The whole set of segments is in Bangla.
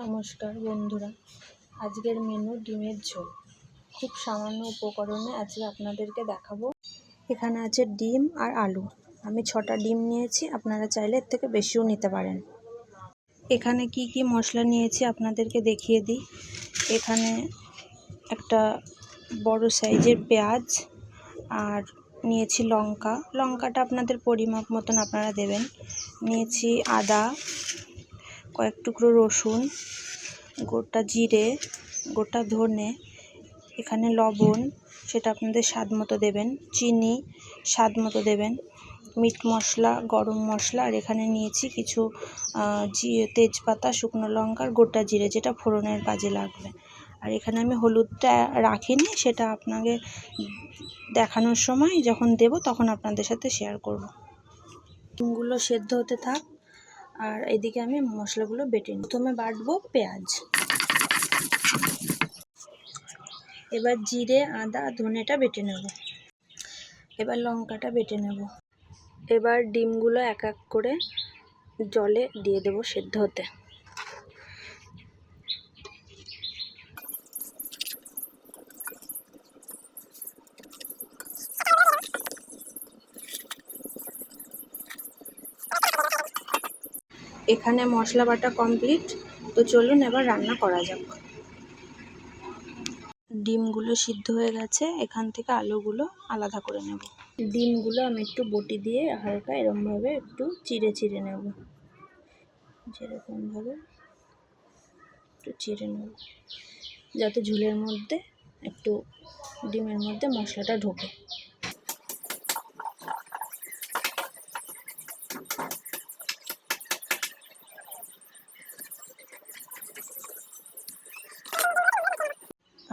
নমস্কার বন্ধুরা, আজকের মেনু ডিমের ঝোল। খুব সামান্য উপকরণে আজকে আপনাদেরকে দেখাবো। এখানে আছে ডিম আর আলু। আমি 6টা ডিম নিয়েছি, আপনারা চাইলে এর থেকে বেশিও নিতে পারেন। এখানে কি কি মশলা নিয়েছি আপনাদেরকে দেখিয়ে দিই। এখানে একটা বড় সাইজের পেঁয়াজ আর নিয়েছি লঙ্কাটা আপনাদের পরিমাপ মতন আপনারা দেবেন। নিয়েছি আদা, কয়েক টুকরো রসুন, গোটা জিরে, গোটা ধনে, এখানে লবণ সেটা আপনাদের স্বাদ মতো দেবেন, চিনি স্বাদ মতো দেবেন, মিট মশলা, গরম মশলা, আর এখানে নিয়েছি কিছু তেজপাতা, শুকনো লঙ্কা আর গোটা জিরে, যেটা ফোড়নের কাজে লাগবে। আর এখানে আমি হলুদটা রাখিনি, সেটা আপনাকে দেখানোর সময় যখন দেব তখন আপনাদের সাথে শেয়ার করব। ডিমগুলো সেদ্ধ হতে থাক, আর এদিকে আমি মশলাগুলো বেটে নিই। প্রথমে বাটবো পেঁয়াজ, এবার জিরে, আদা, ধনেটা বেটে নেব, এবার লঙ্কাটা বেটে নেব। এবার ডিমগুলো এক এক করে জলে দিয়ে দেব সেদ্ধ হতে। এখানে মশলা বাটা কমপ্লিট, তো চলুন এবার রান্না করা যাক। ডিমগুলো সিদ্ধ হয়ে গেছে, এখান থেকে আলুগুলো আলাদা করে নেব। ডিমগুলো আমি একটু বটি দিয়ে হালকা এরকমভাবে একটু চিড়ে নেব, যেরকমভাবে একটু চিড়ে নেব, যাতে ঝোলের মধ্যে একটু ডিমের মধ্যে মশলাটা ঢোকে।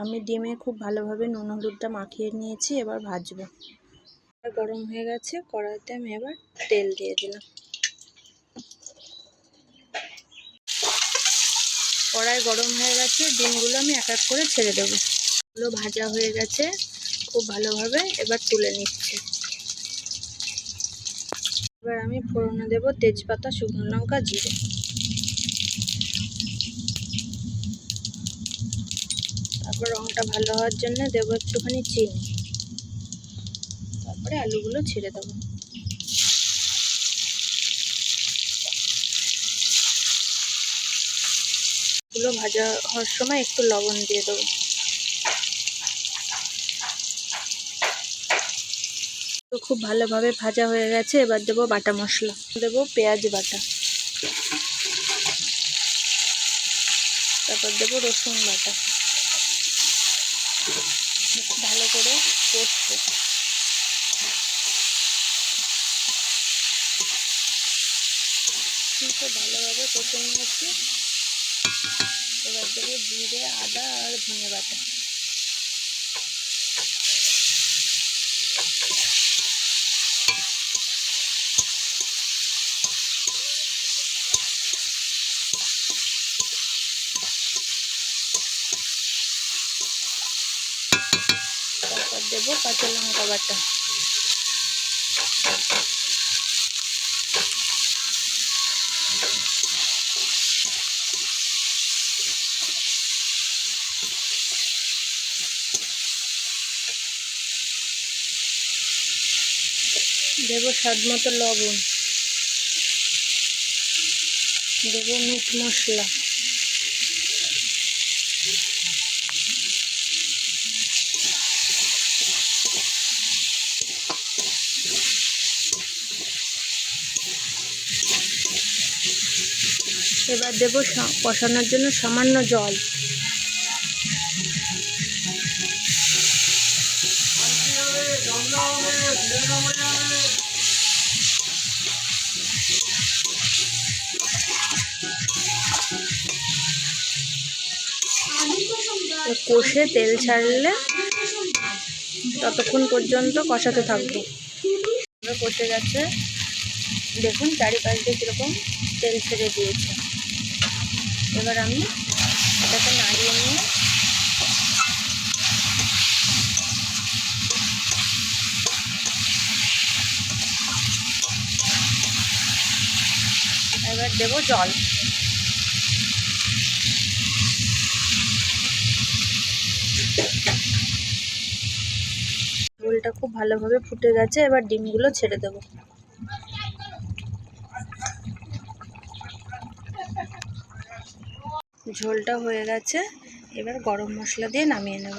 আমি ডিমে খুব ভালোভাবে নুন হলুদটা মাখিয়ে নিয়েছি, এবার ভাজবো। গরম হয়ে গেছে, কড়াইতে আমি এবার তেল দিয়ে দিলাম। কড়াই গরম হয়ে গেছে, ডিমগুলো আমি এক এক করে ছেড়ে দেবো। এগুলো ভাজা হয়ে গেছে খুব ভালোভাবে, এবার তুলে নিচ্ছি। এবার আমি ফোড়নে দেব তেজপাতা, শুকনো লঙ্কা, জিরে। তারপর রঙটা ভালো হওয়ার জন্য দেবো একটুখানি চিনি। তারপরে আলুগুলো ছেড়ে দেবো। এগুলো ভাজা হওয়ার সময় একটু লবণ দিয়ে দেবো। তো খুব ভালোভাবে ভাজা হয়ে গেছে, এবার দেবো বাটা মশলা। দেবো পেঁয়াজ বাটা, তারপর দেবো রসুন বাটা। ভালো করে কষবো। খুব ভালোভাবে কষে নিয়েছি, এবার দেবো জিরে, আদা আর ধনে বাটা। তারপর দেবো কাঁচা লঙ্কা বাটা। দেবো স্বাদ মতো লবণ, দেবো মিট মশলা, এবার দেবো কষানোর জন্য সামান্য জল। কষে তেল ছাড়লে ততক্ষণ পর্যন্ত কষাতে থাকবো। কষে গেছে, দেখুন চারিপাশ দিয়ে কীরকম তেল ছেড়ে দিয়েছে। এবার আমি এটাকে নাড়িয়ে নিয়ে এবার দেবো জল। ঝোলটা খুব ভালোভাবে ফুটে গেছে, এবার ডিমগুলো ছেড়ে দেবো। ঝোলটা হয়ে গেছে, এবার গরম মশলা দিয়ে নামিয়ে নেব।